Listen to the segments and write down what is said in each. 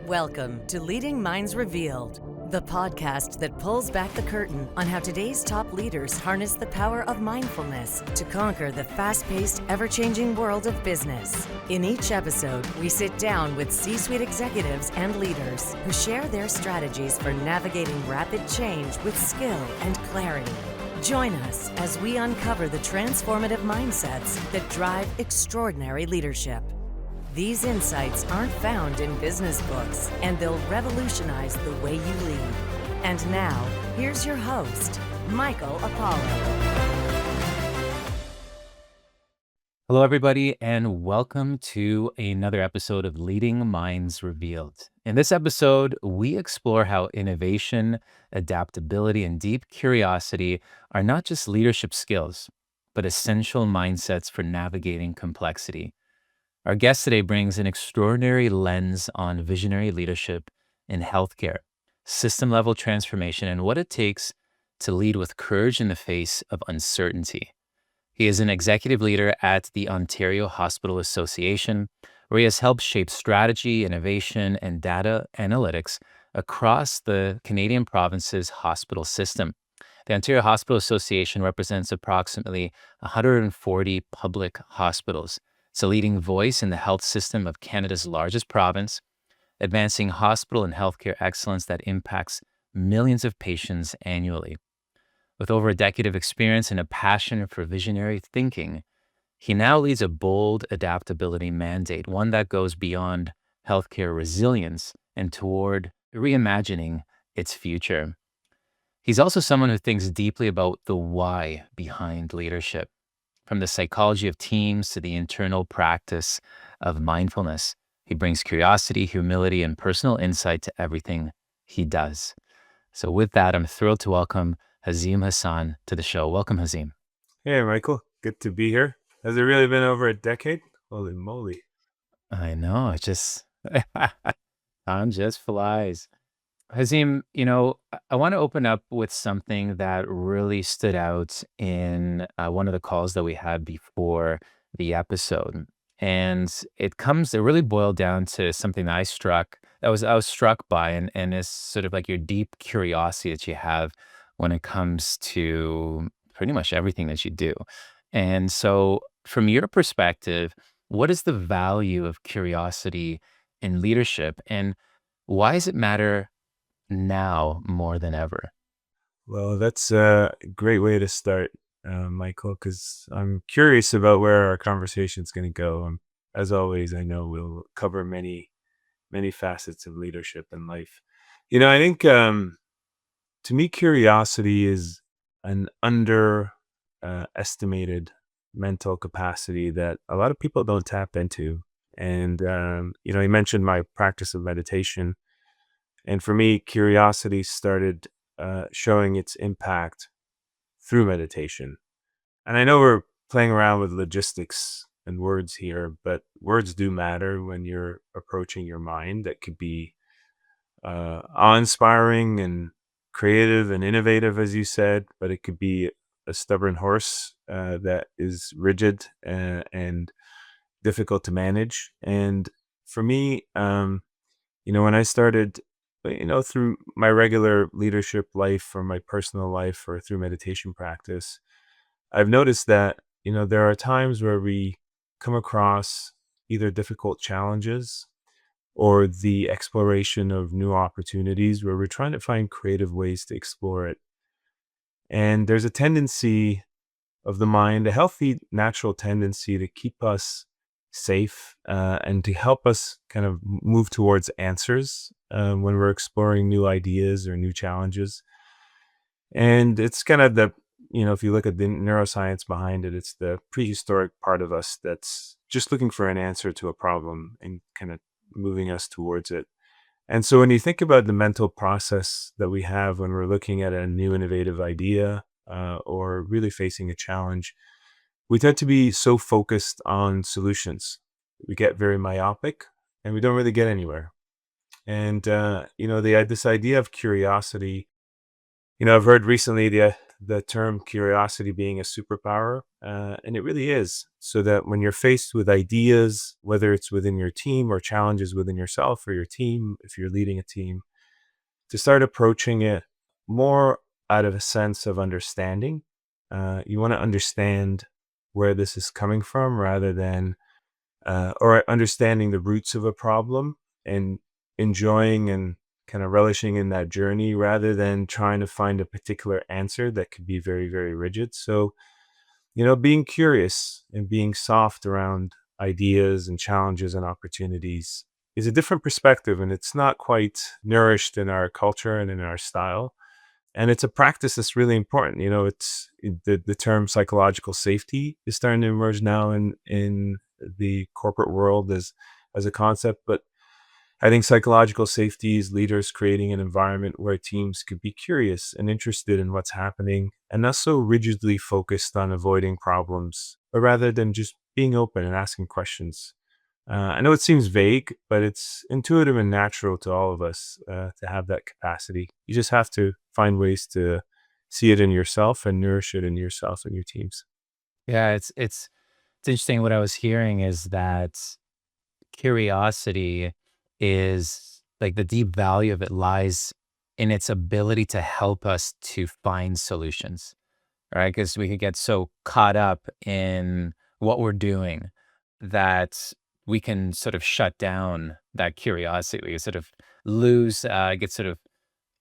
Welcome to Leading Minds Revealed, the podcast that pulls back the curtain on how today's top leaders harness the power of mindfulness to conquer the fast-paced, ever-changing world of business. In each episode, we sit down with C-suite executives and leaders who share their strategies for navigating rapid change with skill and clarity. Join us as we uncover the transformative mindsets that drive extraordinary leadership. These insights aren't found in business books, and they'll revolutionize the way you lead. And now, here's your host, Michael Apollo. Hello, everybody, and welcome to another episode of Leading Minds Revealed. In this episode, we explore how innovation, adaptability, and deep curiosity are not just leadership skills, but essential mindsets for navigating complexity. Our guest today brings an extraordinary lens on visionary leadership in healthcare, system-level transformation, and what it takes to lead with courage in the face of uncertainty. He is an executive leader at the Ontario Hospital Association, where he has helped shape strategy, innovation, and data analytics across the Canadian province's hospital system. The Ontario Hospital Association represents approximately 140 public hospitals. It's a leading voice in the health system of Canada's largest province, advancing hospital and healthcare excellence that impacts millions of patients annually. With over a decade of experience and a passion for visionary thinking, he now leads a bold adaptability mandate, one that goes beyond healthcare resilience and toward reimagining its future. He's also someone who thinks deeply about the why behind leadership, from the psychology of teams to the internal practice of mindfulness. He brings curiosity, humility, and personal insight to everything he does. So with that, I'm thrilled to welcome Hazim Hassan to the show. Welcome, Hazim. Hey, Michael. Good to be here. Has it really been over a decade? Holy moly. I know, it just, time just flies. Hazim, I want to open up with something that really stood out in one of the calls that we had before the episode. And it really boiled down to something that I was struck by, and is sort of like your deep curiosity that you have when it comes to pretty much everything that you do. And so from your perspective, what is the value of curiosity in leadership, and why does it matter now more than ever? Well, that's a great way to start, Michael, because I'm curious about where our conversation is going to go. As always, I know we'll cover many, many facets of leadership and life. I think to me, curiosity is an estimated mental capacity that a lot of people don't tap into. And, you mentioned my practice of meditation. And for me, curiosity started showing its impact through meditation. And I know we're playing around with logistics and words here, but words do matter when you're approaching your mind. That could be awe-inspiring and creative and innovative, as you said, but it could be a stubborn horse that is rigid and difficult to manage. And for me, when I started through my regular leadership life or my personal life or through meditation practice, I've noticed that, there are times where we come across either difficult challenges or the exploration of new opportunities where we're trying to find creative ways to explore it. And there's a tendency of the mind, a healthy, natural tendency to keep us safe and to help us kind of move towards answers when we're exploring new ideas or new challenges. And it's kind of if you look at the neuroscience behind it, it's the prehistoric part of us that's just looking for an answer to a problem and kind of moving us towards it. And so when you think about the mental process that we have when we're looking at a new innovative idea or really facing a challenge, we tend to be so focused on solutions. We get very myopic and we don't really get anywhere. And, this idea of curiosity, I've heard recently the the term curiosity being a superpower, and it really is. So that when you're faced with ideas, whether it's within your team or challenges within yourself or your team, if you're leading a team, to start approaching it more out of a sense of understanding. You want to understand where this is coming from rather than, or understanding the roots of a problem and enjoying and kind of relishing in that journey rather than trying to find a particular answer that could be very, very rigid. So, being curious and being soft around ideas and challenges and opportunities is a different perspective, and it's not quite nourished in our culture and in our style. And it's a practice that's really important. The term psychological safety is starting to emerge now in the corporate world as a concept. But I think psychological safety is leaders creating an environment where teams could be curious and interested in what's happening and not so rigidly focused on avoiding problems, but rather than just being open and asking questions. I know it seems vague, but it's intuitive and natural to all of us to have that capacity. You just have to find ways to see it in yourself and nourish it in yourself and your teams. Yeah, it's interesting. What I was hearing is that curiosity is like the deep value of it lies in its ability to help us to find solutions, right? Because we could get so caught up in what we're doing that we can sort of shut down that curiosity. We sort of get sort of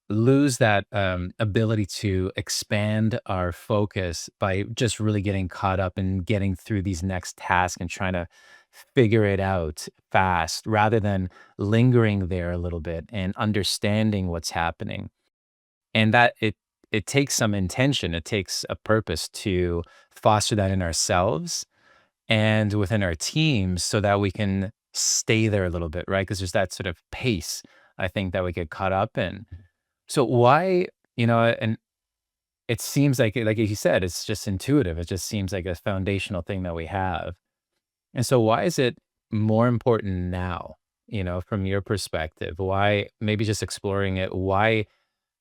lose that ability to expand our focus by just really getting caught up in getting through these next tasks and trying to figure it out fast rather than lingering there a little bit and understanding what's happening. And that it takes some intention, it takes a purpose to foster that in ourselves and within our teams so that we can stay there a little bit, right? Because there's that sort of pace I think that we get caught up in. So why, and it seems like you said, it's just intuitive. It just seems like a foundational thing that we have. And so why is it more important now, from your perspective? Why, maybe just exploring it, why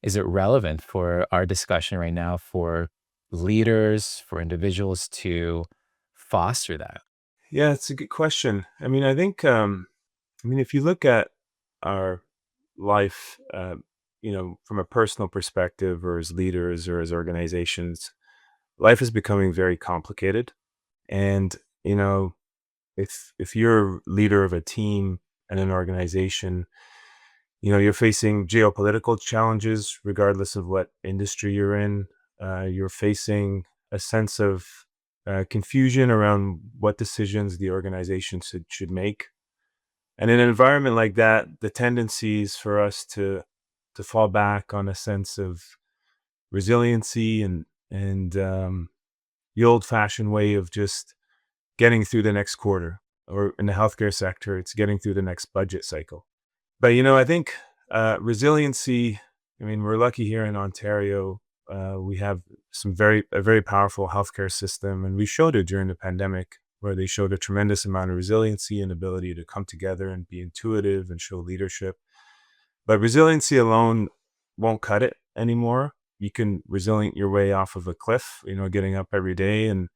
is it relevant for our discussion right now for leaders, for individuals to foster that? Yeah, it's a good question. If you look at our life, from a personal perspective or as leaders or as organizations, life is becoming very complicated. And, you know, if you're a leader of a team and an organization, you're facing geopolitical challenges regardless of what industry you're in. You're facing a sense of confusion around what decisions the organization should make. And in an environment like that, the tendency is for us to fall back on a sense of resiliency and the old-fashioned way of just getting through the next quarter, or in the healthcare sector, it's getting through the next budget cycle. But I think resiliency. I mean, we're lucky here in Ontario. We have a very powerful healthcare system, and we showed it during the pandemic, where they showed a tremendous amount of resiliency and ability to come together and be intuitive and show leadership. But resiliency alone won't cut it anymore. You can resilient your way off of a cliff, getting up every day and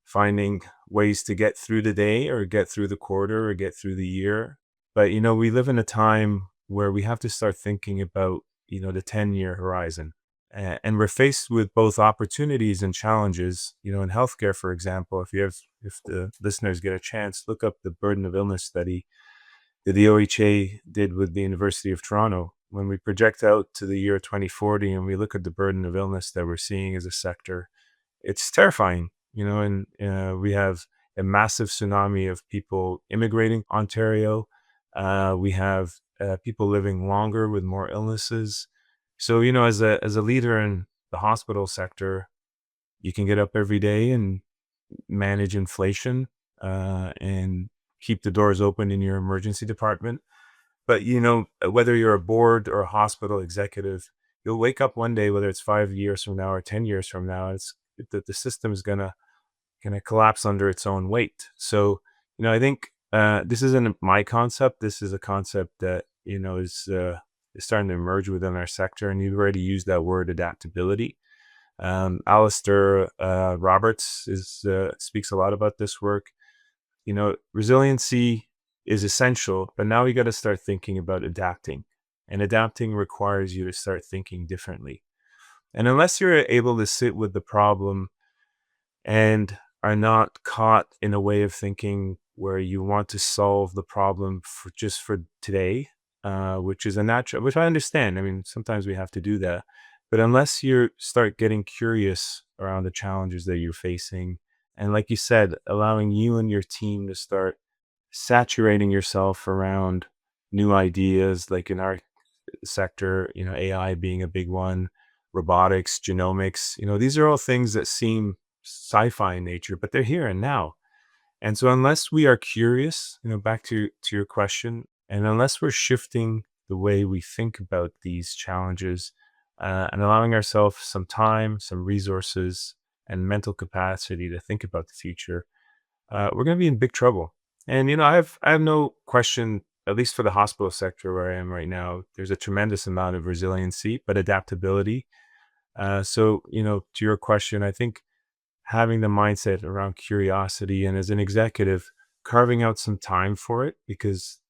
finding ways to get through the day or get through the quarter or get through the year. But, we live in a time where we have to start thinking about, the 10-year horizon. And we're faced with both opportunities and challenges. In healthcare, for example, if the listeners get a chance, look up the burden of illness study that the OHA did with the University of Toronto. When we project out to the year 2040 and we look at the burden of illness that we're seeing as a sector, it's terrifying, and we have a massive tsunami of people immigrating Ontario. We have people living longer with more illnesses. So, as a leader in the hospital sector, you can get up every day and manage inflation and keep the doors open in your emergency department. But whether you're a board or a hospital executive, you'll wake up one day, whether it's 5 years from now or 10 years from now, the system is gonna collapse under its own weight. So I think this isn't my concept. This is a concept that is starting to emerge within our sector, and you've already used that word adaptability. Alistair Roberts speaks a lot about this work. Resiliency is essential, but now we got to start thinking about adapting. And adapting requires you to start thinking differently. And unless you're able to sit with the problem and are not caught in a way of thinking where you want to solve the problem for today, which is a natural, which I understand. I mean, sometimes we have to do that. But unless you start getting curious around the challenges that you're facing, and like you said, allowing you and your team to start saturating yourself around new ideas, like in our sector, AI being a big one, robotics, genomics, these are all things that seem sci-fi in nature, but they're here and now. And so unless we are curious, back to your question, and unless we're shifting the way we think about these challenges, and allowing ourselves some time, some resources, and mental capacity to think about the future, we're going to be in big trouble. And I have no question, at least for the hospital sector where I am right now, there's a tremendous amount of resiliency, but adaptability. So to your question, I think having the mindset around curiosity, and as an executive, carving out some time for it, because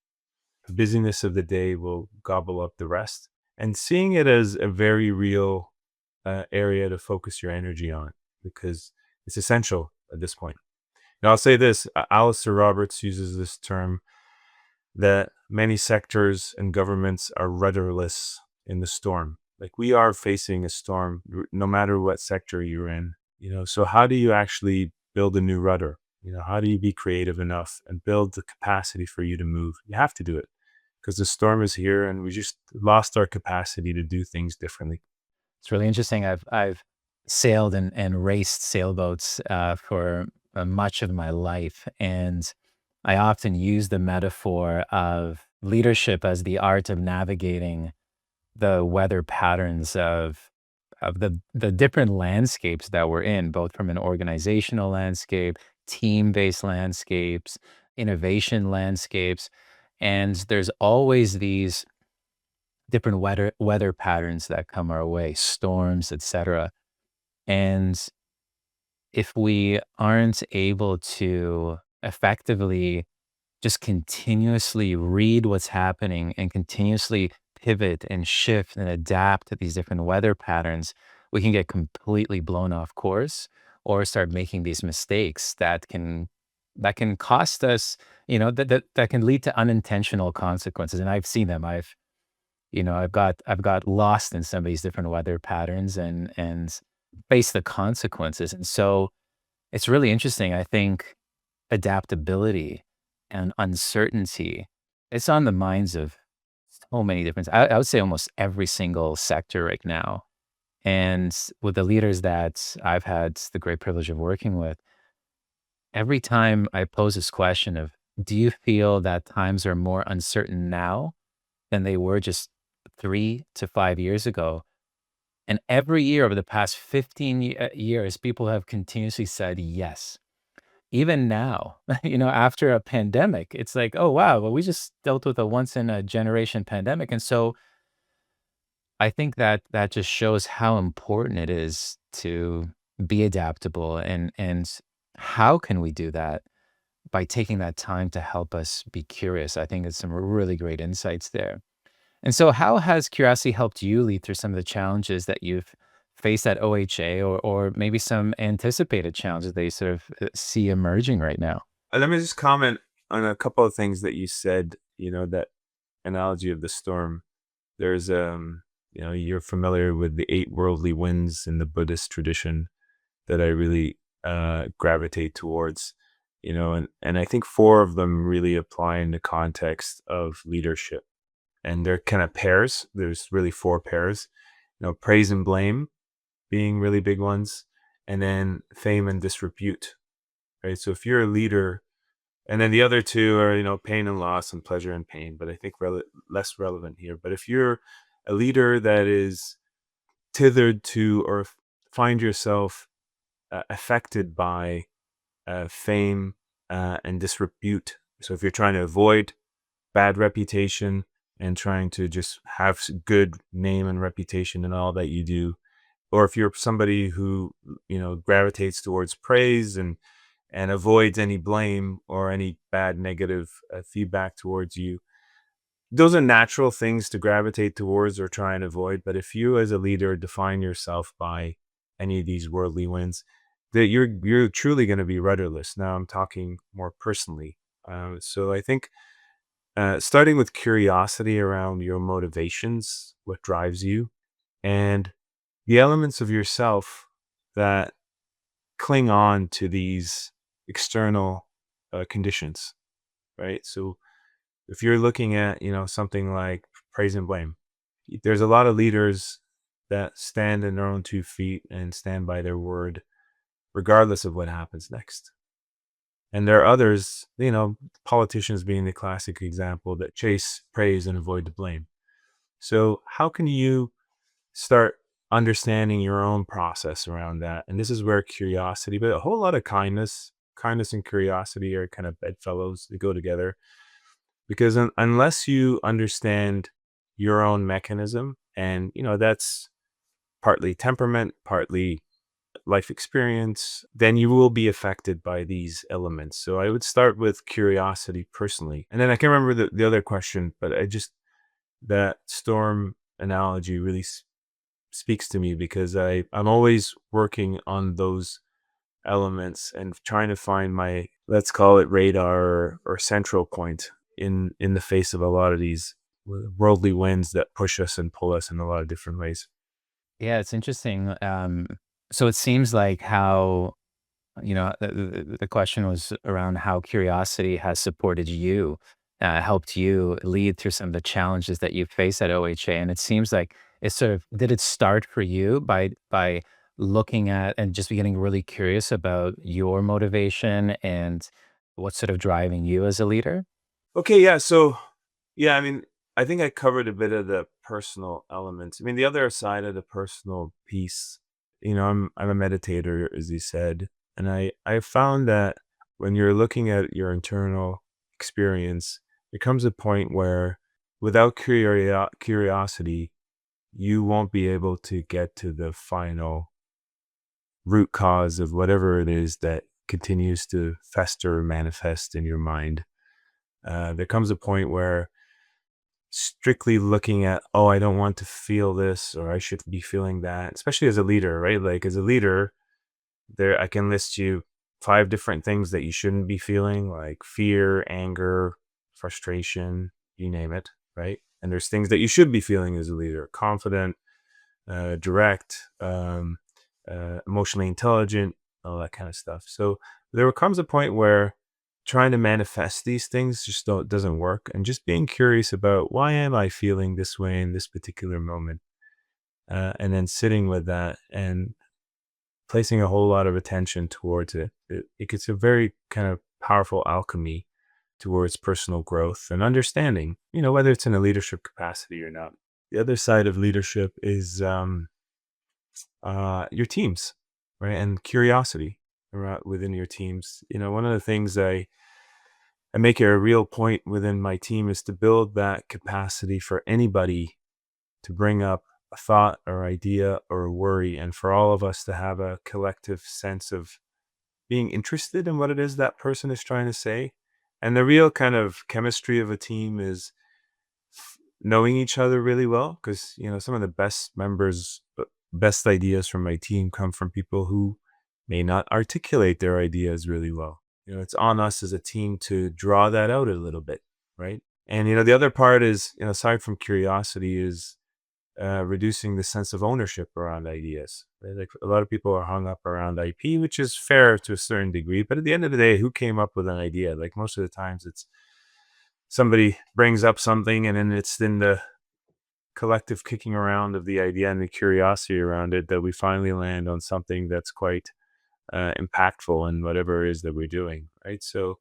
the busyness of the day will gobble up the rest, and seeing it as a very real area to focus your energy on, because it's essential at this point. Now, I'll say this: Alistair Roberts uses this term that many sectors and governments are rudderless in the storm. Like, we are facing a storm, no matter what sector you're in. So how do you actually build a new rudder? How do you be creative enough and build the capacity for you to move? You have to do it because the storm is here, and we just lost our capacity to do things differently. It's really interesting. I've sailed and raced sailboats for much of my life, and I often use the metaphor of leadership as the art of navigating the weather patterns of the different landscapes that we're in, both from an organizational landscape, team-based landscapes, innovation landscapes, and there's always these different weather patterns that come our way, storms, etc. And if we aren't able to effectively just continuously read what's happening and continuously pivot and shift and adapt to these different weather patterns, we can get completely blown off course or start making these mistakes that can cost us, that can lead to unintentional consequences. And I've seen them. I've got lost in some of these different weather patterns and face the consequences. And so it's really interesting. I think adaptability and uncertainty, it's on the minds of so many different, I would say almost every single sector right now. And with the leaders that I've had the great privilege of working with, every time I pose this question of, do you feel that times are more uncertain now than they were just 3 to 5 years ago? And every year over the past 15 years, people have continuously said yes. Even now, after a pandemic, it's like, oh, wow, well, we just dealt with a once in a generation pandemic. And so I think that that just shows how important it is to be adaptable, and how can we do that by taking that time to help us be curious. I think it's some really great insights there. And so how has curiosity helped you lead through some of the challenges that you've faced at OHA, or maybe some anticipated challenges that you sort of see emerging right now? Let me just comment on a couple of things that you said, that analogy of the storm. There's, you're familiar with the eight worldly winds in the Buddhist tradition that I really gravitate towards, and I think four of them really apply in the context of leadership. And they're kind of pairs. There's really four pairs, praise and blame being really big ones, and then fame and disrepute, right? So if you're a leader, and then the other two are, pain and loss and pleasure and pain, but I think less relevant here. But if you're a leader that is tethered to, or find yourself affected by fame and disrepute, so if you're trying to avoid bad reputation and trying to just have good name and reputation in all that you do, or if you're somebody who, gravitates towards praise and avoids any blame or any bad negative feedback towards you, those are natural things to gravitate towards or try and avoid. But if you as a leader define yourself by any of these worldly winds, that you're truly going to be rudderless. Now I'm talking more personally. So I think starting with curiosity around your motivations, what drives you, and the elements of yourself that cling on to these external conditions, right? So if you're looking at, something like praise and blame, there's a lot of leaders that stand in their own 2 feet and stand by their word, regardless of what happens next. And there are others, politicians being the classic example, that chase praise and avoid the blame. So how can you start understanding your own process around that? And this is where curiosity, but a whole lot of kindness and curiosity are kind of bedfellows. They go together because unless you understand your own mechanism, and that's partly temperament, partly life experience, then you will be affected by these elements. So I would start with curiosity personally. And then I can't remember the other question, but that storm analogy really speaks to me because I'm always working on those elements and trying to find my, let's call it radar or central point in the face of a lot of these worldly winds that push us and pull us in a lot of different ways. Yeah, it's interesting. So it seems like how, the question was around how curiosity has supported you, helped you lead through some of the challenges that you face at OHA. And it seems like did it start for you by looking at and just getting really curious about your motivation and what's sort of driving you as a leader? Okay, yeah. So, yeah, I mean, I think I covered a bit of the personal elements. I mean, the other side of the personal piece, I'm a meditator, as you said, and I found that when you're looking at your internal experience, there comes a point where without curiosity, you won't be able to get to the final root cause of whatever it is that continues to fester or manifest in your mind. There comes a point where strictly looking at, oh, I don't want to feel this or I should be feeling that, especially as a leader, right? Like as a leader, there I can list you 5 different things that you shouldn't be feeling, like fear, anger, frustration, you name it, right? And there's things that you should be feeling as a leader: confident, direct, emotionally intelligent, all that kind of stuff. So there comes a point where trying to manifest these things just doesn't work, and just being curious about, why am I feeling this way in this particular moment, and then sitting with that and placing a whole lot of attention towards it gets a very kind of powerful alchemy towards personal growth and understanding, whether it's in a leadership capacity or not. The other side of leadership is your teams, right? And curiosity around within your teams. One of the things I make it a real point within my team is to build that capacity for anybody to bring up a thought or idea or a worry, and for all of us to have a collective sense of being interested in what it is that person is trying to say. And the real kind of chemistry of a team is knowing each other really well, because some of the best ideas from my team come from people who may not articulate their ideas really well. It's on us as a team to draw that out a little bit, right? And the other part is, aside from curiosity, is reducing the sense of ownership around ideas, right? Like a lot of people are hung up around IP, which is fair to a certain degree, but at the end of the day, who came up with an idea? Like most of the times it's somebody brings up something, and then it's in the collective kicking around of the idea and the curiosity around it that we finally land on something that's quite impactful in whatever it is that we're doing, right? So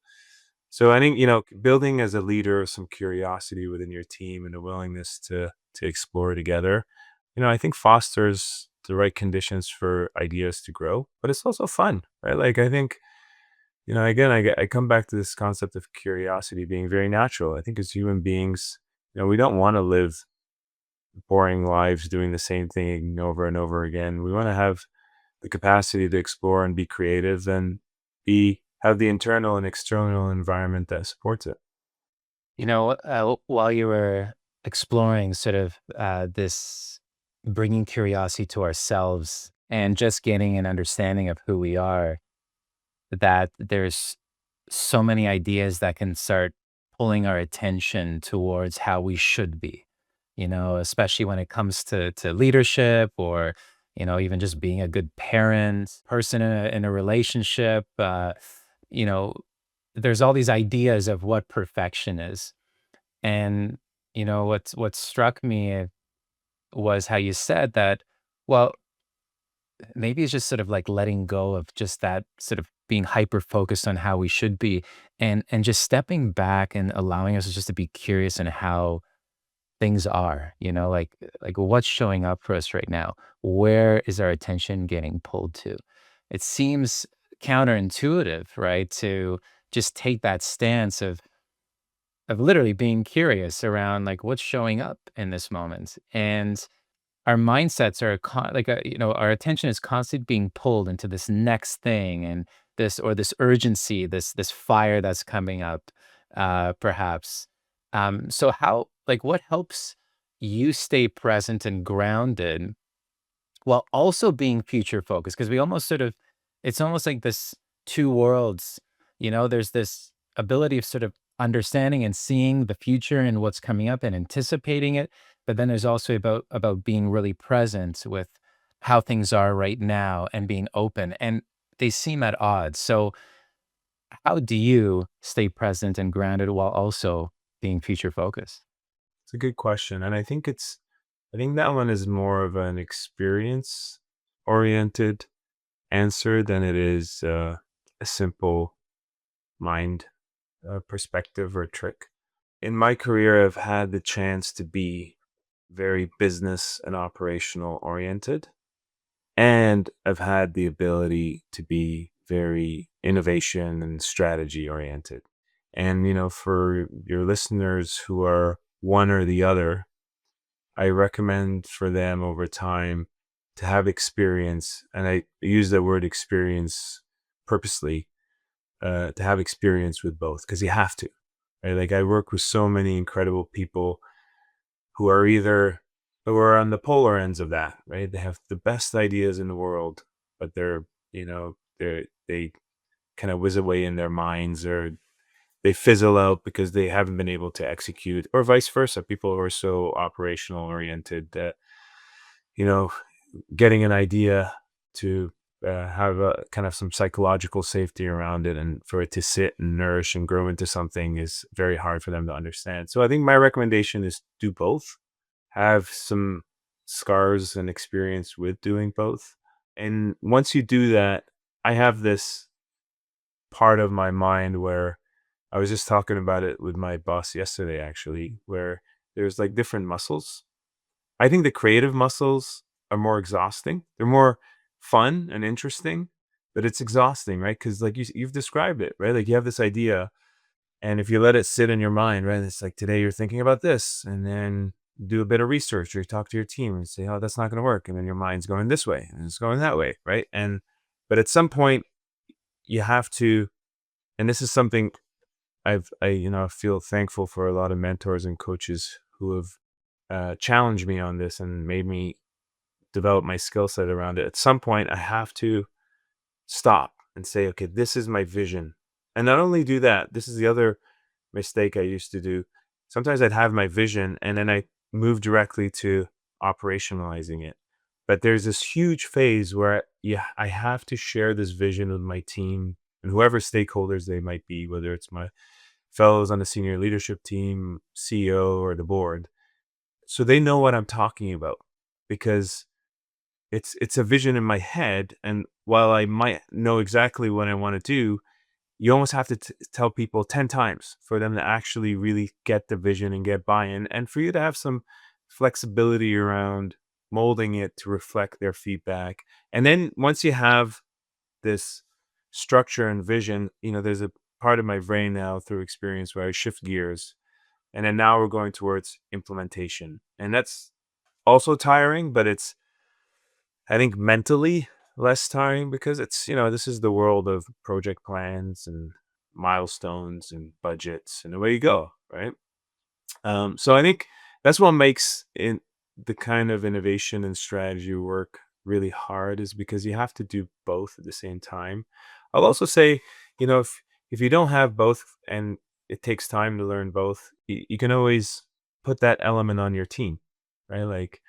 I think, building as a leader some curiosity within your team and a willingness to explore together, I think fosters the right conditions for ideas to grow. But it's also fun, right? Like I think, again, I come back to this concept of curiosity being very natural. I think as human beings, we don't want to live boring lives doing the same thing over and over again. We want to have the capacity to explore and be creative and be have the internal and external environment that supports it. While you were exploring sort of this bringing curiosity to ourselves and just getting an understanding of who we are, that there's so many ideas that can start pulling our attention towards how we should be, especially when it comes to leadership or, even just being a good parent, person in a relationship. You know, there's all these ideas of what perfection is. And, what struck me was how you said that, well, maybe it's just sort of like letting go of just that sort of being hyper focused on how we should be and just stepping back and allowing us just to be curious in how things are, like what's showing up for us right now? Where is our attention getting pulled to? It seems counterintuitive, right? To just take that stance of literally being curious around like what's showing up in this moment. And our mindsets are our attention is constantly being pulled into this next thing and this urgency, this fire that's coming up, perhaps. So how like what helps you stay present and grounded while also being future focused? Because we almost sort of, it's almost like this two worlds. There's this ability of sort of understanding and seeing the future and what's coming up and anticipating it, but then there's also about being really present with how things are right now and being open, and they seem at odds. So how do you stay present and grounded while also being future focused? It's a good question. And I think that one is more of an experience oriented answer than it is a simple mind perspective or trick. In my career, I've had the chance to be very business and operational oriented, and I've had the ability to be very innovation and strategy oriented. And, for your listeners who are one or the other, I recommend for them over time to have experience. And I use the word experience purposely, to have experience with both because you have to. Right? Like I work with so many incredible people who are on the polar ends of that, right? They have the best ideas in the world, but they kind of whiz away in their minds, or they fizzle out because they haven't been able to execute, or vice versa. People who are so operational oriented that, you know, getting an idea to have a kind of some psychological safety around it and for it to sit and nourish and grow into something is very hard for them to understand. So I think my recommendation is do both, have some scars and experience with doing both. And once you do that, I have this part of my mind where I was just talking about it with my boss yesterday, actually, where there's like different muscles. I think the creative muscles are more exhausting. They're more fun and interesting, but it's exhausting, right? Because like you've described it, right? Like you have this idea, and if you let it sit in your mind, right, it's like today you're thinking about this, and then do a bit of research or you talk to your team and say, oh, that's not going to work. And then your mind's going this way and it's going that way, right? But at some point, you have to, and this is something I feel thankful for a lot of mentors and coaches who have challenged me on this and made me develop my skill set around it. At some point, I have to stop and say, okay, this is my vision. And not only do that, this is the other mistake I used to do. Sometimes I'd have my vision and then I move directly to operationalizing it. But there's this huge phase where yeah, I have to share this vision with my team and whoever stakeholders they might be, whether it's my fellows on the senior leadership team, CEO, or the board. So they know what I'm talking about because it's a vision in my head. And while I might know exactly what I want to do, you almost have to tell people 10 times for them to actually really get the vision and get buy-in, and for you to have some flexibility around molding it to reflect their feedback. And then once you have this structure and vision, there's a part of my brain now through experience where I shift gears, and then now we're going towards implementation. And that's also tiring, but it's, I think, mentally less tiring because it's, this is the world of project plans and milestones and budgets and away you go, right? So I think that's what makes the kind of innovation and strategy work really hard, is because you have to do both at the same time. I'll also say, if you don't have both and it takes time to learn both, you can always put that element on your team, right? Like,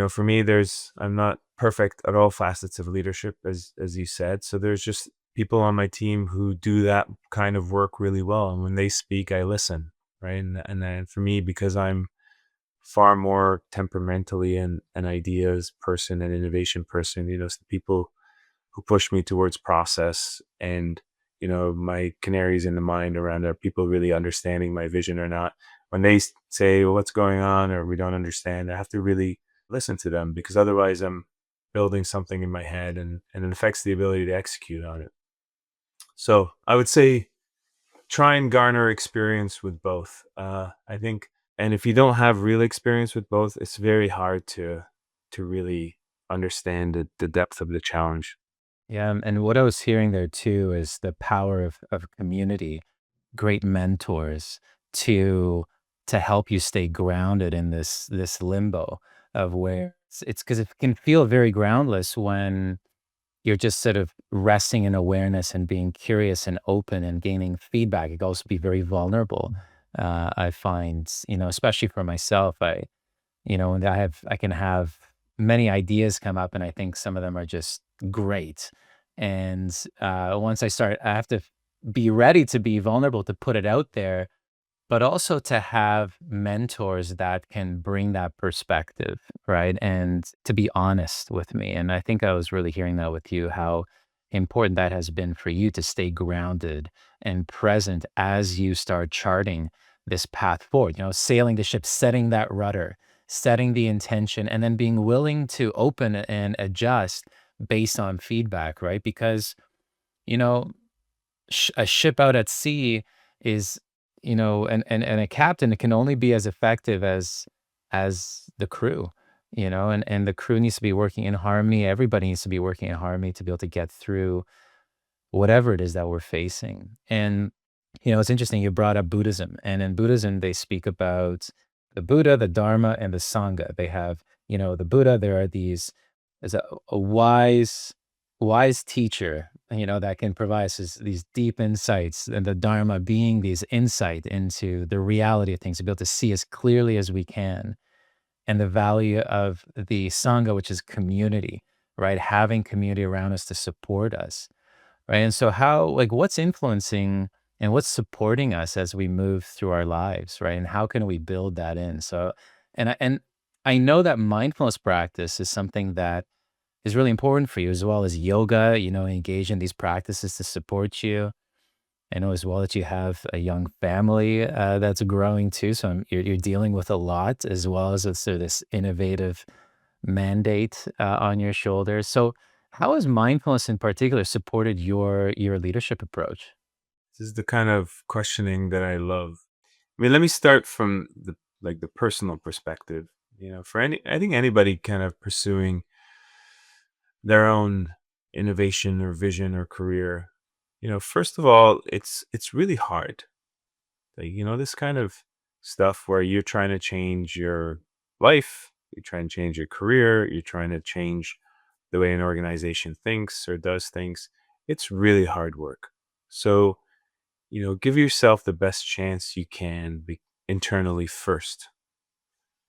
for me, I'm not perfect at all facets of leadership, as you said. So there's just people on my team who do that kind of work really well, and when they speak, I listen, right? And then for me, because I'm far more temperamentally an ideas person and innovation person, it's the people who push me towards process, and my canaries in the mind around, are people really understanding my vision or not? When they say, well, what's going on, or we don't understand, I have to really listen to them, because otherwise I'm building something in my head, and it affects the ability to execute on it. So I would say try and garner experience with both. I think, and if you don't have real experience with both, it's very hard to really understand the depth of the challenge. Yeah, and what I was hearing there too is the power of community, great mentors to to help you stay grounded in this limbo of where it's because it can feel very groundless when you're just sort of resting in awareness and being curious and open and gaining feedback. It can also be very vulnerable. I find, especially for myself, and I can have many ideas come up, and I think some of them are just great. And once I have to be ready to be vulnerable, to put it out there, but also to have mentors that can bring that perspective, right? And to be honest with me. And I think I was really hearing that with you, how important that has been for you to stay grounded and present as you start charting this path forward, sailing the ship, setting that rudder, setting the intention, and then being willing to open and adjust based on feedback, right? Because, you know, a ship out at sea is, and a captain can only be as effective as the crew, and the crew needs to be working in harmony. Everybody needs to be working in harmony to be able to get through whatever it is that we're facing. And, it's interesting you brought up Buddhism. And in Buddhism, they speak about the Buddha, the Dharma, and the Sangha. They have, the Buddha, there are there's a wise teacher, that can provide us these deep insights, and the Dharma being these insight into the reality of things, to be able to see as clearly as we can. And the value of the Sangha, which is community, right? Having community around us to support us. Right. And so what's influencing and what's supporting us as we move through our lives, right? And how can we build that in? So, and I know that mindfulness practice is something that is really important for you, as well as yoga, engage in these practices to support you. I know as well that you have a young family that's growing too. So you're dealing with a lot, as well as with sort of this innovative mandate on your shoulders. So, how has mindfulness in particular supported your leadership approach? This is the kind of questioning that I love. I mean, let me start from the personal perspective. I think anybody kind of pursuing their own innovation or vision or career, first of all, it's really hard. Like, this kind of stuff where you're trying to change your life, you're trying to change your career, you're trying to change the way an organization thinks or does things. It's really hard work. So, give yourself the best chance you can internally first.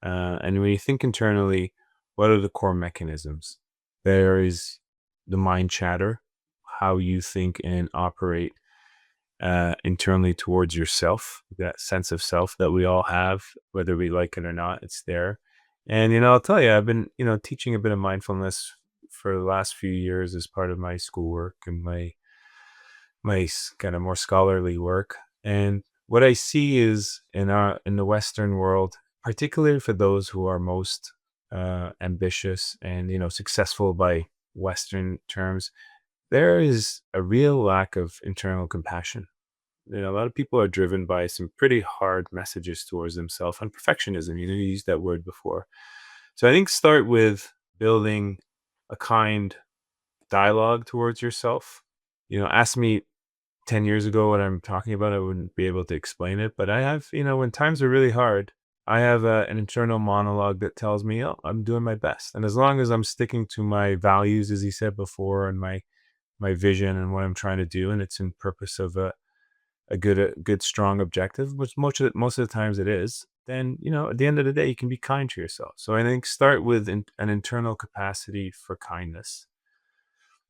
And when you think internally, what are the core mechanisms? There is the mind chatter, how you think and operate internally towards yourself, that sense of self that we all have, whether we like it or not, it's there. And, I'll tell you, I've been, teaching a bit of mindfulness for the last few years as part of my schoolwork and my kind of more scholarly work. And what I see is in the Western world, particularly for those who are most ambitious and successful by Western terms, there is a real lack of internal compassion. A lot of people are driven by some pretty hard messages towards themselves and perfectionism. You used that word before. So I think start with building a kind dialogue towards yourself. Ask me 10 years ago what I'm talking about, I wouldn't be able to explain it. But I have, when times are really hard, I have an internal monologue that tells me, oh, I'm doing my best. And as long as I'm sticking to my values, as you said before, and my vision and what I'm trying to do, and it's in purpose of a good strong objective, which most of the times it is, then at the end of the day you can be kind to yourself. So I think start with an internal capacity for kindness.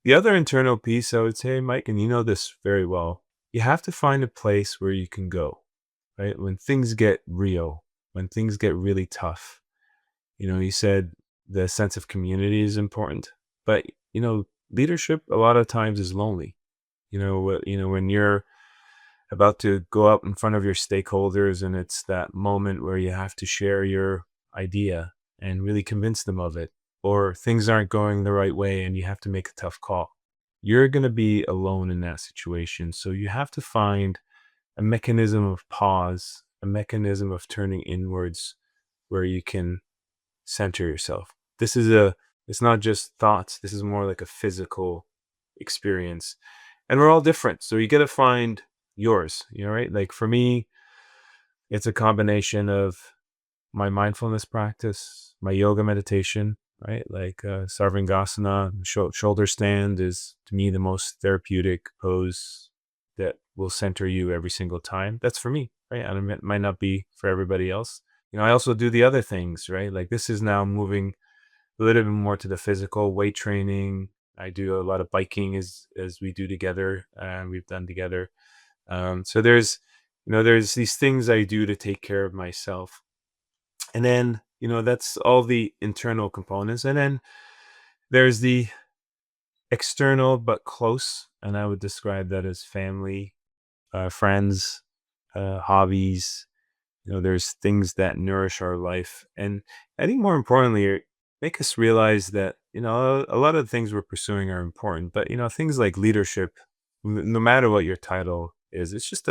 The other internal piece, I would say, Mike, and you know this very well, you have to find a place where you can go, right? When things get real, when things get really tough. You said the sense of community is important, but leadership a lot of times is lonely. When you're about to go up in front of your stakeholders and it's that moment where you have to share your idea and really convince them of it, or things aren't going the right way and you have to make a tough call, you're going to be alone in that situation. So you have to find a mechanism of pause, a mechanism of turning inwards where you can center yourself. It's not just thoughts, this is more like a physical experience. And we're all different. So you got to find yours, right? Like for me, it's a combination of my mindfulness practice, my yoga meditation, right? Like Sarvangasana, shoulder stand is to me the most therapeutic pose that will center you every single time. That's for me, right? And it might not be for everybody else. I also do the other things, right? Like this is now moving a little bit more to the physical weight training. I do a lot of biking as we do together, and we've done together. So there's these things I do to take care of myself. And then, that's all the internal components. And then there's the external but close. And I would describe that as family, friends, hobbies. There's things that nourish our life. And I think more importantly, make us realize that, a lot of the things we're pursuing are important. But, things like leadership, no matter what your title is, it's just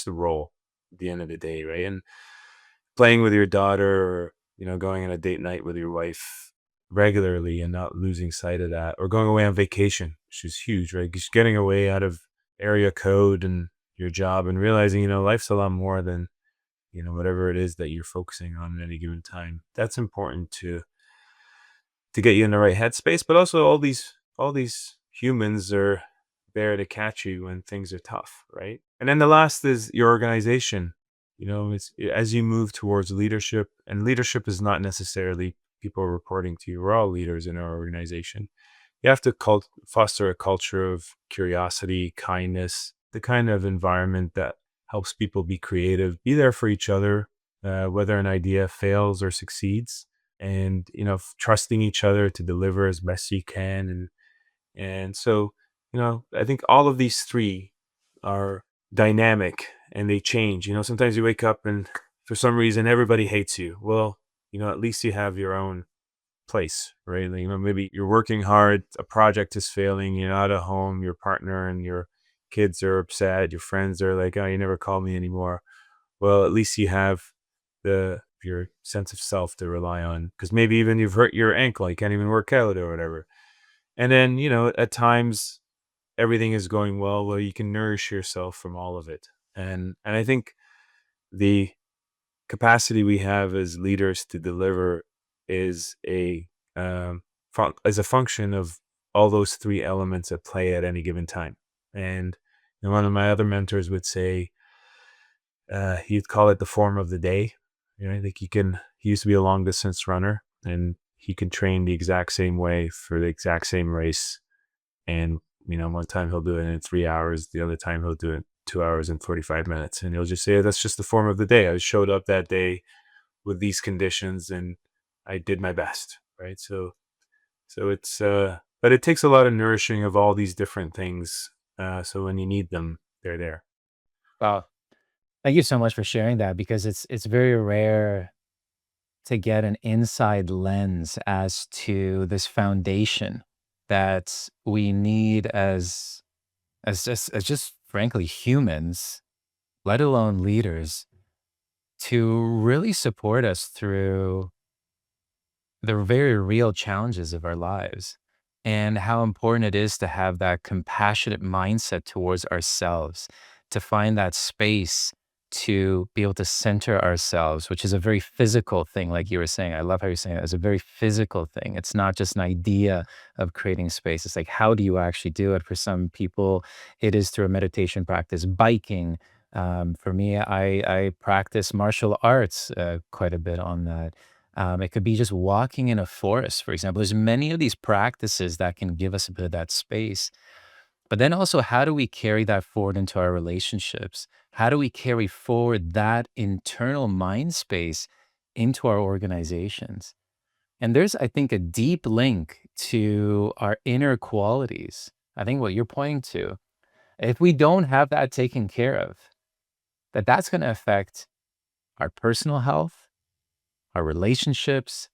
a role at the end of the day, right? And playing with your daughter or going on a date night with your wife regularly and not losing sight of that, or going away on vacation, which is huge, right? Just getting away out of area code and your job and realizing life's a lot more than whatever it is that you're focusing on at any given time. That's important to get you in the right headspace. But also all these humans are there to catch you when things are tough, right? And then the last is your organization. It's as you move towards leadership, and leadership is not necessarily people reporting to you. We're all leaders in our organization. You have to foster a culture of curiosity, kindness, the kind of environment that helps people be creative, be there for each other, whether an idea fails or succeeds, and trusting each other to deliver as best you can. And so I think all of these three are dynamic and they change. Sometimes you wake up and for some reason everybody hates you. Well, at least you have your own place, right? Like, maybe you're working hard, a project is failing, you're not at home, your partner and your kids are upset, your friends are like, oh, you never call me anymore. Well, at least you have your sense of self to rely on, because maybe even you've hurt your ankle, you can't even work out or whatever. And then, at times everything is going well, you can nourish yourself from all of it. And I think the capacity we have as leaders to deliver is a function of all those three elements at play at any given time. And one of my other mentors would say, he'd call it the form of the day. I think he used to be a long distance runner, and he can train the exact same way for the exact same race. And, one time he'll do it in 3 hours, the other time he'll do it 2 hours and 45 minutes. And he'll just say, that's just the form of the day. I showed up that day with these conditions and I did my best. Right. So but it takes a lot of nourishing of all these different things. So when you need them, they're there. Wow. Thank you so much for sharing that, because it's very rare to get an inside lens as to this foundation that we need as just frankly humans, let alone leaders, to really support us through the very real challenges of our lives and how important it is to have that compassionate mindset towards ourselves, to find that space to be able to center ourselves, which is a very physical thing, like you were saying. I love how you're saying that. It's a very physical thing. It's not just an idea of creating space. It's like, how do you actually do it? For some people, it is through a meditation practice, biking. For me, I practice martial arts quite a bit on that. It could be just walking in a forest, for example. There's many of these practices that can give us a bit of that space. But then also, how do we carry that forward into our relationships? How do we carry forward that internal mind space into our organizations? And there's, I think, a deep link to our inner qualities. I think what you're pointing to, if we don't have that taken care of, that's going to affect our personal health, our relationships,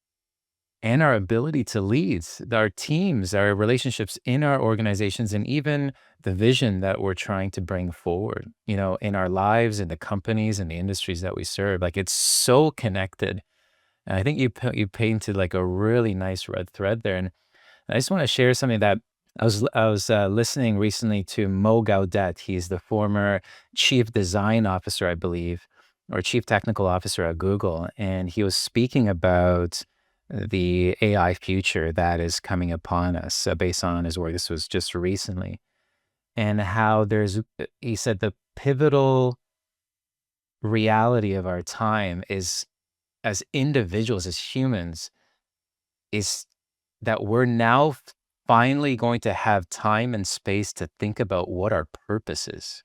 and our ability to lead our teams, our relationships in our organizations, and even the vision that we're trying to bring forward, in our lives, in the companies and the industries that we serve. Like, it's so connected. And I think you painted like a really nice red thread there. And I just want to share something that I was listening recently to Mo Gaudet. He's the former chief design officer, I believe, or chief technical officer at Google, and he was speaking about the AI future that is coming upon us, based on his work. This was just recently, and how he said the pivotal reality of our time is, as individuals, as humans, is that we're now finally going to have time and space to think about what our purpose is.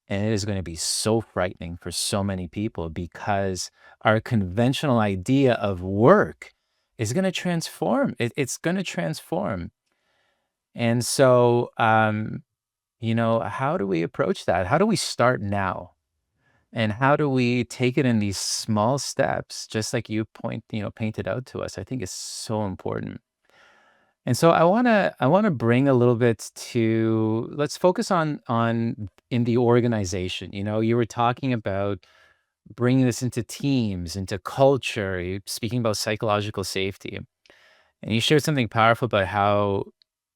And it is going to be so frightening for so many people because our conventional idea of work is going to transform. It's going to transform. And so, how do we approach that? How do we start now? And how do we take it in these small steps, just like painted out to us? I think is so important. And so I wanna bring a little bit to, let's focus on in the organization. You were talking about bringing this into teams, into culture, you speaking about psychological safety. And you shared something powerful about how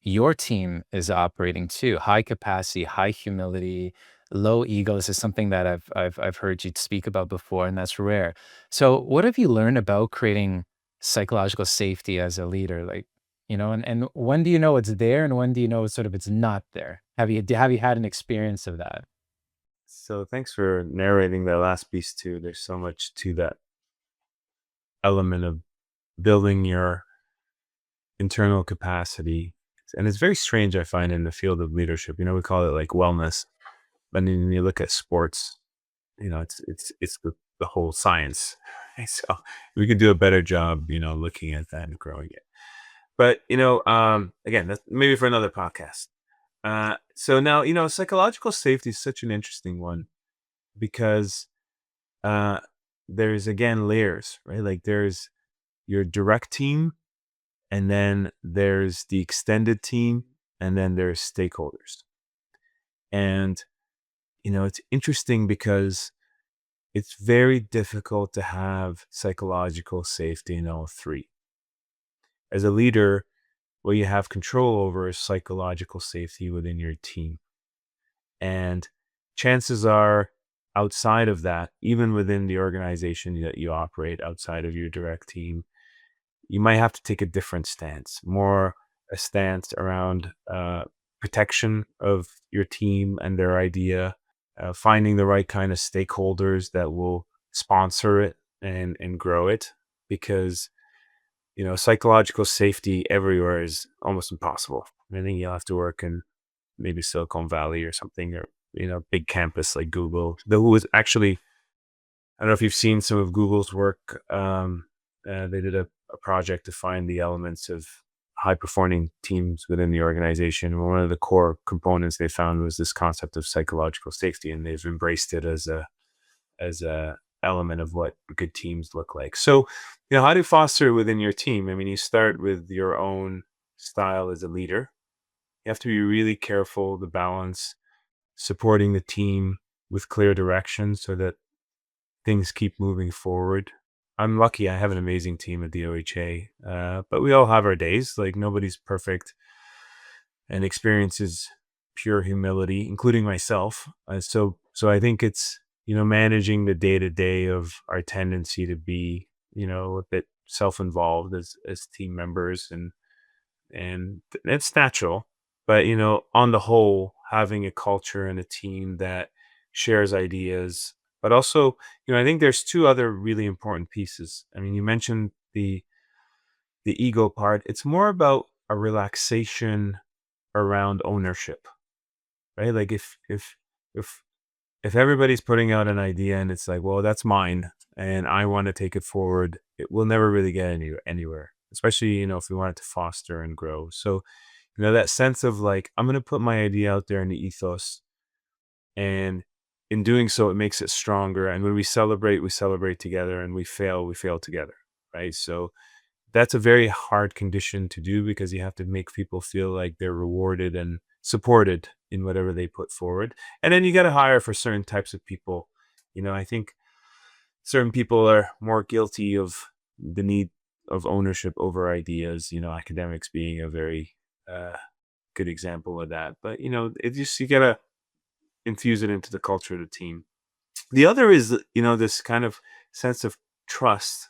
your team is operating too. High capacity, high humility, low ego. This is something that I've heard you speak about before, and that's rare. So, what have you learned about creating psychological safety as a leader? Like, and when do you know it's there, and when do you know it's not there? Have you had an experience of that? So thanks for narrating that last piece too. There's so much to that element of building your internal capacity. And it's very strange, I find, in the field of leadership. We call it like wellness. But then when you look at sports, it's the whole science. So we could do a better job, looking at that and growing it. But again, that's maybe for another podcast. So now, psychological safety is such an interesting one because uh, there's again layers, right? Like there's your direct team, and then there's the extended team, and then there's stakeholders. And it's interesting because it's very difficult to have psychological safety in all three. As a leader, what you have control over is psychological safety within your team. And chances are, outside of that, even within the organization that you operate outside of your direct team, you might have to take a different stance, more a stance around protection of your team and their idea, finding the right kind of stakeholders that will sponsor it and grow it. Because psychological safety everywhere is almost impossible. I think you'll have to work in maybe Silicon Valley or something, or big campus like Google. Though who was actually, I don't know if you've seen some of Google's work. They did a project to find the elements of high performing teams within the organization. And one of the core components they found was this concept of psychological safety, and they've embraced it as a element of what good teams look like. So, how do you foster it within your team? I mean, you start with your own style as a leader. You have to be really careful to balance supporting the team with clear direction so that things keep moving forward, I'm lucky. I have an amazing team at the OHA, but we all have our days. Like nobody's perfect, and experiences pure humility, including myself. So I think it's managing the day to day of our tendency to be a bit self-involved as team members, and it's natural. But on the whole, having a culture and a team that shares ideas, but also I think there's two other really important pieces. I mean, you mentioned the ego part. It's more about a relaxation around ownership, right? Like if if everybody's putting out an idea and it's like, well, that's mine and I want to take it forward, it will never really get anywhere. Especially if we want it to foster and grow. So that sense of like, I'm going to put my idea out there in the ethos, and in doing so, it makes it stronger. And when we celebrate together, and we fail together, right? So that's a very hard condition to do because you have to make people feel like they're rewarded and supported in whatever they put forward. And then you got to hire for certain types of people. I think certain people are more guilty of the need of ownership over ideas, academics being a very uh, good example of that. But, it just, you got to infuse it into the culture of the team. The other is, this kind of sense of trust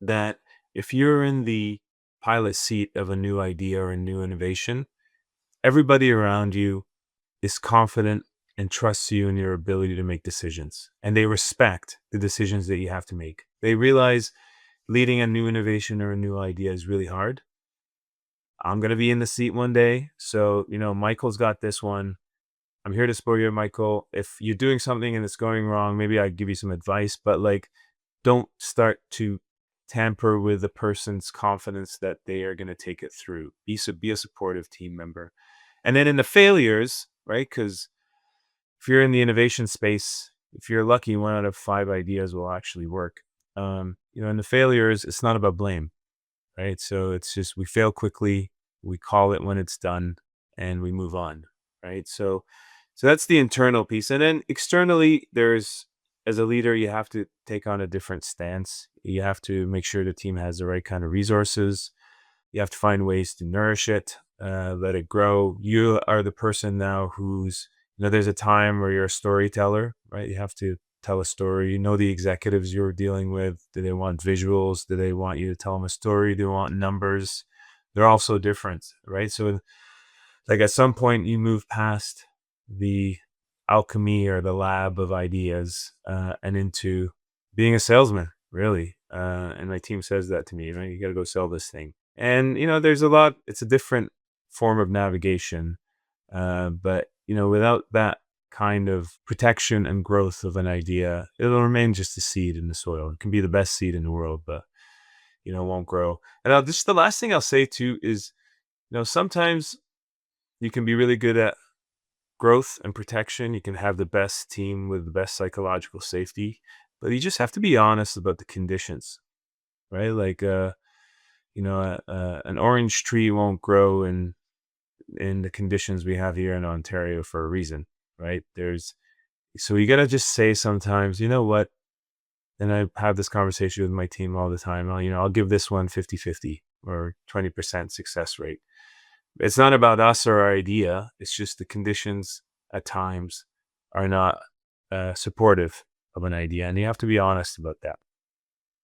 that if you're in the pilot seat of a new idea or a new innovation, everybody around you is confident and trusts you in your ability to make decisions. And they respect the decisions that you have to make. They realize leading a new innovation or a new idea is really hard. I'm going to be in the seat one day. So, Michael's got this one. I'm here to support you, Michael. If you're doing something and it's going wrong, maybe I give you some advice, but like, don't start to tamper with the person's confidence that they are going to take it through. Be a supportive team member. And then in the failures, right? Because if you're in the innovation space, if you're lucky, 1 out of 5 ideas will actually work. In the failures, it's not about blame, right? So it's just we fail quickly, we call it when it's done, and we move on, right? So that's the internal piece. And then externally, there's as a leader, you have to take on a different stance. You have to make sure the team has the right kind of resources. You have to find ways to nourish it, let it grow. You are the person now who's, there's a time where you're a storyteller, right? You have to tell a story. The executives you're dealing with. Do they want visuals? Do they want you to tell them a story? Do they want numbers? They're all so different, right? So, like at some point, you move past the alchemy or the lab of ideas and into being a salesman, really. And my team says that to me, you got to go sell this thing. And, there's a lot, it's a different form of navigation. But, without that kind of protection and growth of an idea, it'll remain just a seed in the soil. It can be the best seed in the world, but, won't grow. And just the last thing I'll say too is, sometimes you can be really good at growth and protection. You can have the best team with the best psychological safety, but you just have to be honest about the conditions, right? Like, an orange tree won't grow in the conditions we have here in Ontario for a reason, right? So you got to just say sometimes, you know what? And I have this conversation with my team all the time. I'll give this one 50-50 or 20% success rate. It's not about us or our idea. It's just the conditions at times are not supportive of an idea. And you have to be honest about that.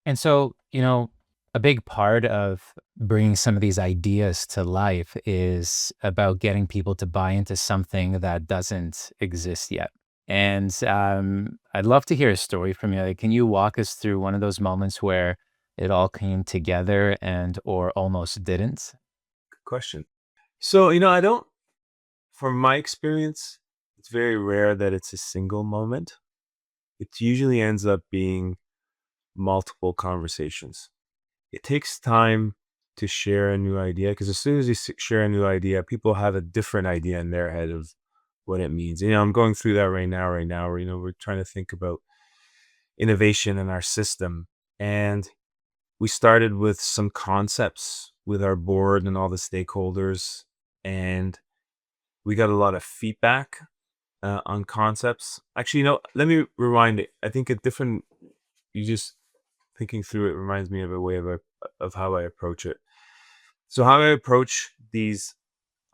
And so, a big part of bringing some of these ideas to life is about getting people to buy into something that doesn't exist yet. And I'd love to hear a story from you. Like, can you walk us through one of those moments where it all came together and or almost didn't? Good question. So, from my experience, it's very rare that it's a single moment. It usually ends up being multiple conversations. It takes time to share a new idea because as soon as you share a new idea, people have a different idea in their head of what it means. I'm going through that right now, where, we're trying to think about innovation in our system. And we started with some concepts with our board and all the stakeholders. And we got a lot of feedback on concepts. Actually, let me rewind it. I think you just thinking through it reminds me of a way of how I approach it. So how I approach these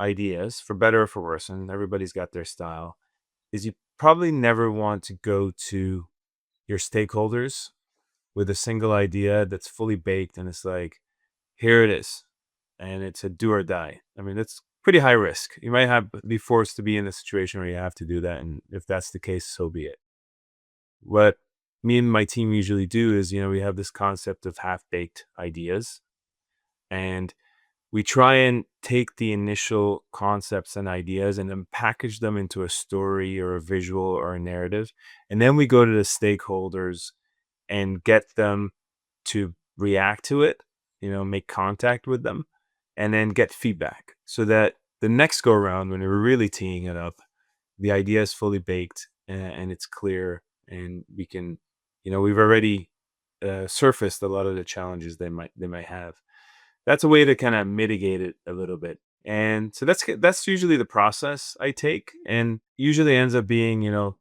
ideas, for better or for worse, and everybody's got their style, is you probably never want to go to your stakeholders with a single idea that's fully baked and it's like, here it is. And it's a do or die. I mean, that's pretty high risk. You might be forced to be in a situation where you have to do that. And if that's the case, so be it. What me and my team usually do is, we have this concept of half baked ideas. And we try and take the initial concepts and ideas and then package them into a story or a visual or a narrative. And then we go to the stakeholders and get them to react to it, make contact with them, and then get feedback so that the next go around, when we're really teeing it up, the idea is fully baked and it's clear, and we can, we've already surfaced a lot of the challenges they might have. That's a way to kind of mitigate it a little bit. And so that's usually the process I take, and usually ends up being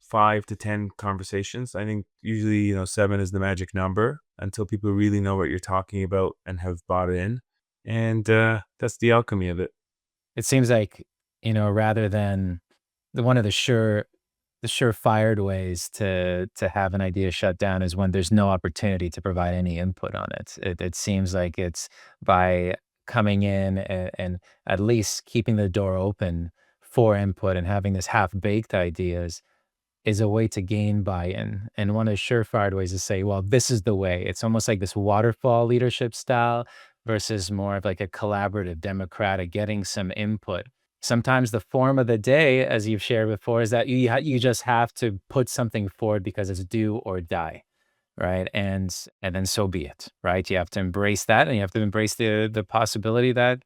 5 to 10 conversations. I think usually, 7 is the magic number until people really know what you're talking about and have bought in. And that's the alchemy of it. It seems like, rather than one of the surefire ways to have an idea shut down is when there's no opportunity to provide any input on it. It seems like it's by coming in and at least keeping the door open for input and having this half-baked ideas is a way to gain buy-in. And one of the surefire ways is say, well, this is the way. It's almost like this waterfall leadership style versus more of like a collaborative, democratic, getting some input. Sometimes the form of the day, as you've shared before, is that you just have to put something forward because it's do or die, right? And then so be it, right? You have to embrace that, and you have to embrace the possibility that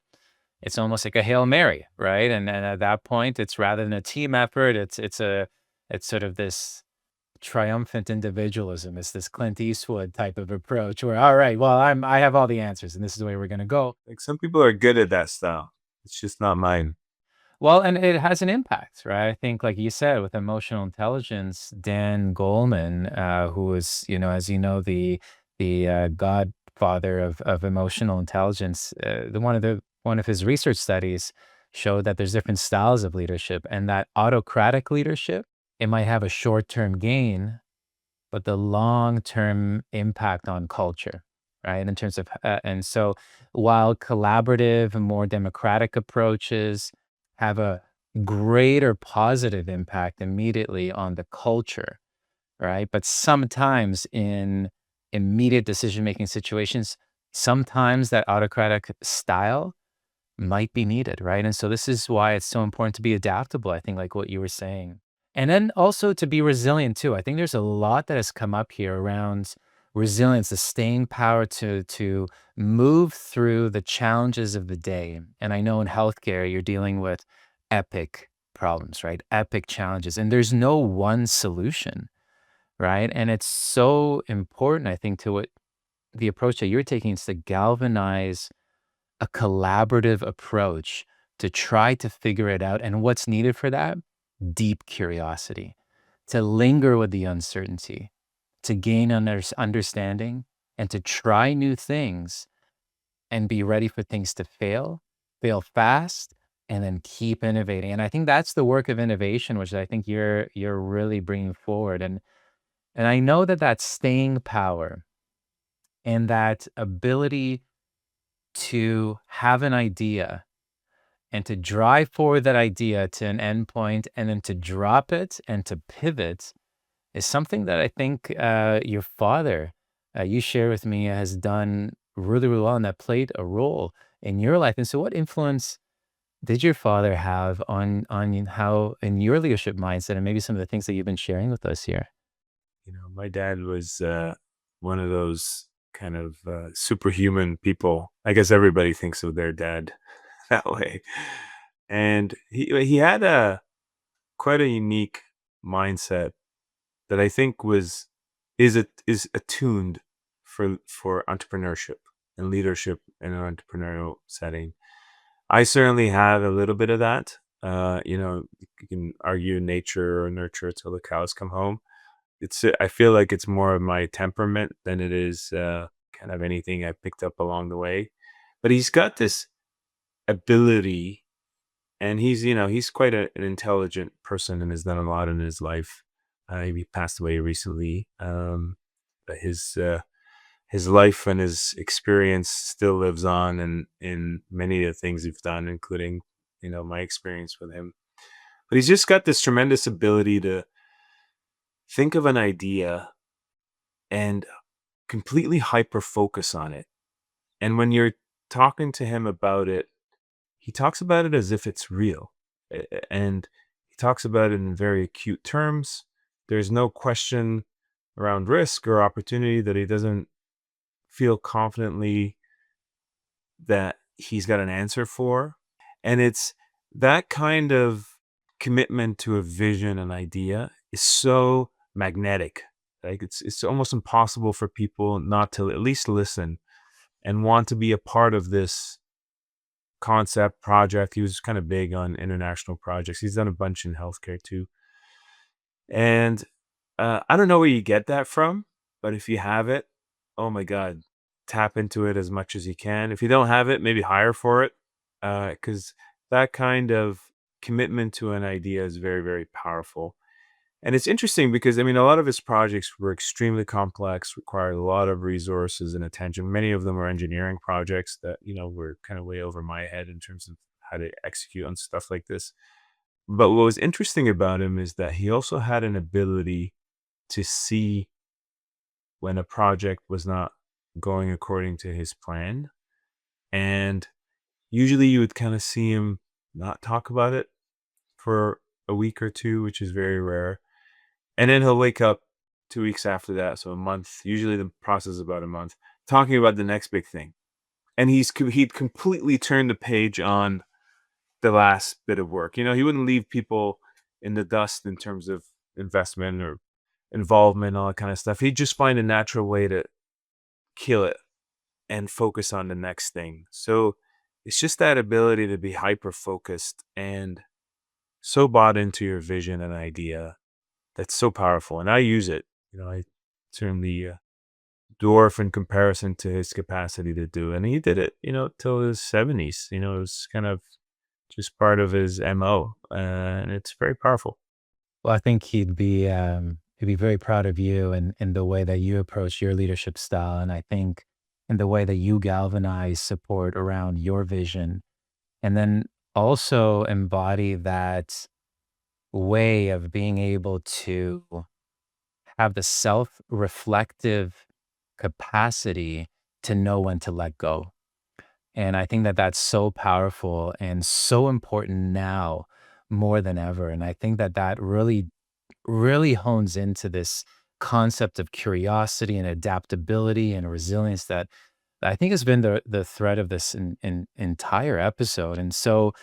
it's almost like a Hail Mary, right? And at that point, it's rather than a team effort, it's sort of this triumphant individualism. It's this Clint Eastwood type of approach where, all right, well, I have all the answers, and this is the way we're going to go. Like, some people are good at that style. It's just not mine. Well, and it has an impact, right? I think, like you said, with emotional intelligence, Dan Goleman, who is, as you know, the godfather of emotional intelligence, one of his research studies showed that there's different styles of leadership, and that autocratic leadership, it might have a short-term gain, but the long-term impact on culture, right? In terms of, and so while collaborative and more democratic approaches have a greater positive impact immediately on the culture, right? But sometimes in immediate decision-making situations, sometimes that autocratic style might be needed, right? And so this is why it's so important to be adaptable, I think, like what you were saying. And then also to be resilient too. I think there's a lot that has come up here around resilience, the staying power to move through the challenges of the day. And I know in healthcare you're dealing with epic problems, right? Epic challenges. And there's no one solution, right? And it's so important, I think, to what the approach that you're taking is to galvanize a collaborative approach to try to figure it out. And what's needed for that? Deep curiosity, to linger with the uncertainty, to gain understanding, and to try new things and be ready for things to fail fast, and then keep innovating. And I think that's the work of innovation, which I think you're really bringing forward. And I know that that staying power and that ability to have an idea and to drive forward that idea to an endpoint and then to drop it and to pivot is something that I think your father, you share with me, has done really, really well, and that played a role in your life. And so, what influence did your father have on how in your leadership mindset, and maybe some of the things that you've been sharing with us here? My dad was one of those kind of superhuman people. I guess everybody thinks of their dad that way. And he had a quite a unique mindset that I think is attuned for entrepreneurship and leadership in an entrepreneurial setting. I certainly have a little bit of that. You can argue nature or nurture till the cows come home. I feel like it's more of my temperament than it is kind of anything I picked up along the way. But he's got this ability, and he's quite an intelligent person and has done a lot in his life. He passed away recently, but his life and his experience still lives on in many of the things we've done, including my experience with him. But he's just got this tremendous ability to think of an idea and completely hyper focus on it. And when you're talking to him about it, he talks about it as if it's real. And he talks about it in very acute terms. There's no question around risk or opportunity that he doesn't feel confidently that he's got an answer for. And it's that kind of commitment to a vision and idea is so magnetic. Like it's almost impossible for people not to at least listen and want to be a part of this concept project. He was kind of big on international projects. He's done a bunch in healthcare too. And I don't know where you get that from, but if you have it, oh my God, tap into it as much as you can. If you don't have it, maybe hire for it, because that kind of commitment to an idea is very, very powerful. And it's interesting because, I mean, a lot of his projects were extremely complex, required a lot of resources and attention. Many of them were engineering projects that, were kind of way over my head in terms of how to execute on stuff like this. But what was interesting about him is that he also had an ability to see when a project was not going according to his plan. And usually you would kind of see him not talk about it for a week or two, which is very rare. And then he'll wake up 2 weeks after that, so a month, usually the process is about a month, talking about the next big thing. And he'd completely turned the page on the last bit of work. He wouldn't leave people in the dust in terms of investment or involvement, all that kind of stuff. He'd just find a natural way to kill it and focus on the next thing. So it's just that ability to be hyper focused and so bought into your vision and idea that's so powerful. And I use it. I certainly dwarf in comparison to his capacity to do. And he did it, till his 70s. It was kind of just part of his MO. And it's very powerful. Well, I think he'd be very proud of you and in the way that you approach your leadership style, and I think in the way that you galvanize support around your vision, and then also embody that way of being able to have the self-reflective capacity to know when to let go. And I think that that's so powerful and so important now more than ever. And I think that that really hones into this concept of curiosity and adaptability and resilience that I think has been the thread of this entire episode. And so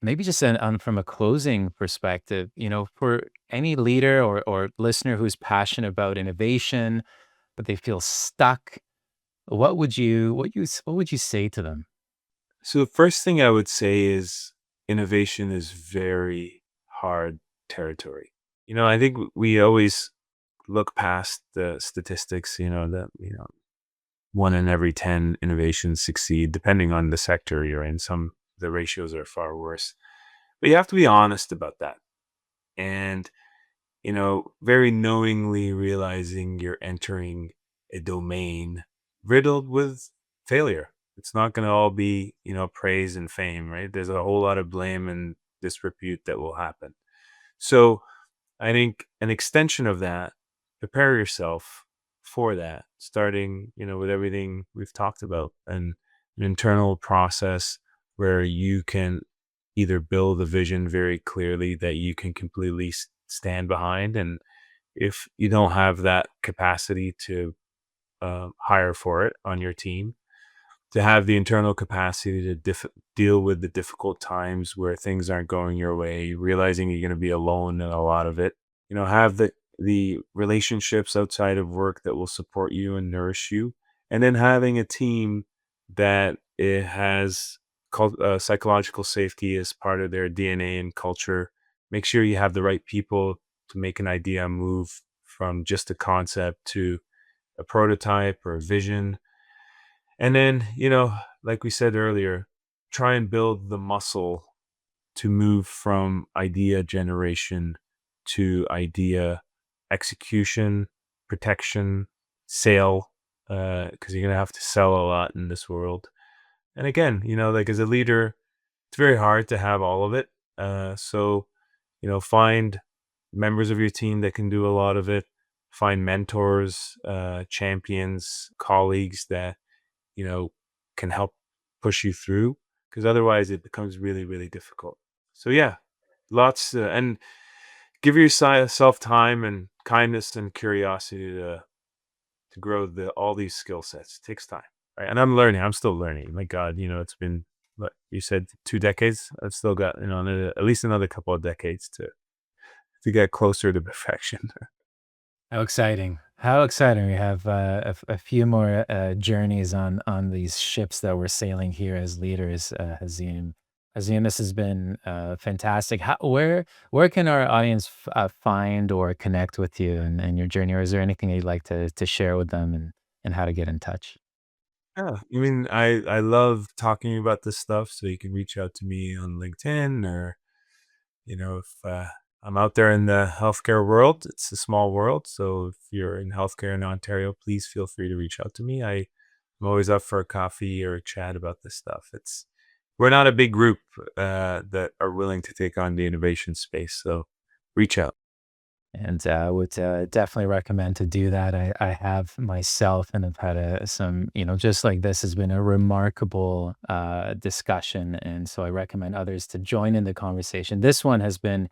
maybe just from a closing perspective, for any leader or listener who's passionate about innovation, but they feel stuck, what would you say to them? So the first thing I would say is innovation is very hard territory. I think we always look past the statistics, that, 1 in every 10 innovations succeed, depending on the sector you're in. Some the ratios are far worse. But you have to be honest about that. And, very knowingly realizing you're entering a domain riddled with failure. It's not going to all be, praise and fame, right? There's a whole lot of blame and disrepute that will happen. So I think an extension of that, prepare yourself for that, starting, with everything we've talked about, and an internal process where you can either build a vision very clearly that you can completely stand behind. And if you don't have that capacity to hire for it on your team, to have the internal capacity to deal with the difficult times where things aren't going your way, realizing you're going to be alone in a lot of it. Have the relationships outside of work that will support you and nourish you, and then having a team that it has psychological safety as part of their DNA and culture. Make sure you have the right people to make an idea move from just a concept to a prototype or a vision. And then, like we said earlier, try and build the muscle to move from idea generation to idea execution, protection, sale, because you're going to have to sell a lot in this world. And again, like as a leader, it's very hard to have all of it. So, find members of your team that can do a lot of it. Find mentors, champions, colleagues that, can help push you through, because otherwise it becomes really, really difficult. So, yeah, lots, and give yourself time and kindness and curiosity to grow all these skill sets. It takes time, right? And I'm still learning. My God, it's been, what you said, 2 decades. I've still got, at least another couple of decades to get closer to perfection. How exciting. How exciting. We have a few more journeys on these ships that we're sailing here as leaders, Hazim. Hazim, this has been fantastic. Where can our audience find or connect with you and your journey? Or is there anything you'd like to share with them and how to get in touch? Yeah, I mean, I love talking about this stuff, so you can reach out to me on LinkedIn, or if I'm out there in the healthcare world. It's a small world, so if you're in healthcare in Ontario, please feel free to reach out to me. I'm always up for a coffee or a chat about this stuff. We're not a big group that are willing to take on the innovation space, so reach out. And would definitely recommend to do that. I have myself, and I've had some, just like this has been a remarkable discussion. And so I recommend others to join in the conversation. This one has been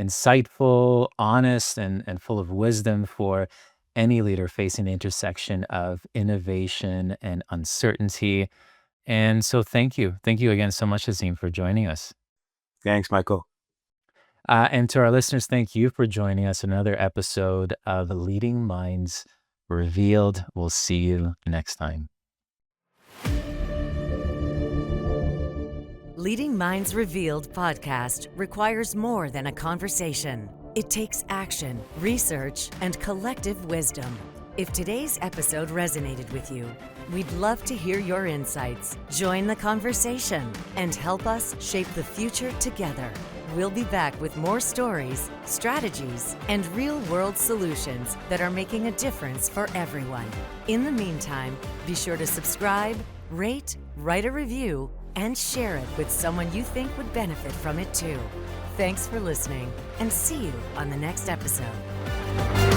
insightful, honest, and full of wisdom for any leader facing the intersection of innovation and uncertainty. And so thank you. Thank you again so much, Azim, for joining us. Thanks, Michael. And to our listeners, thank you for joining us in another episode of Leading Minds Revealed. We'll see you next time. Leading Minds Revealed podcast requires more than a conversation. It takes action, research, and collective wisdom. If today's episode resonated with you, we'd love to hear your insights. Join the conversation and help us shape the future together. We'll be back with more stories, strategies, and real-world solutions that are making a difference for everyone. In the meantime, be sure to subscribe, rate, write a review, and share it with someone you think would benefit from it too. Thanks for listening, and see you on the next episode.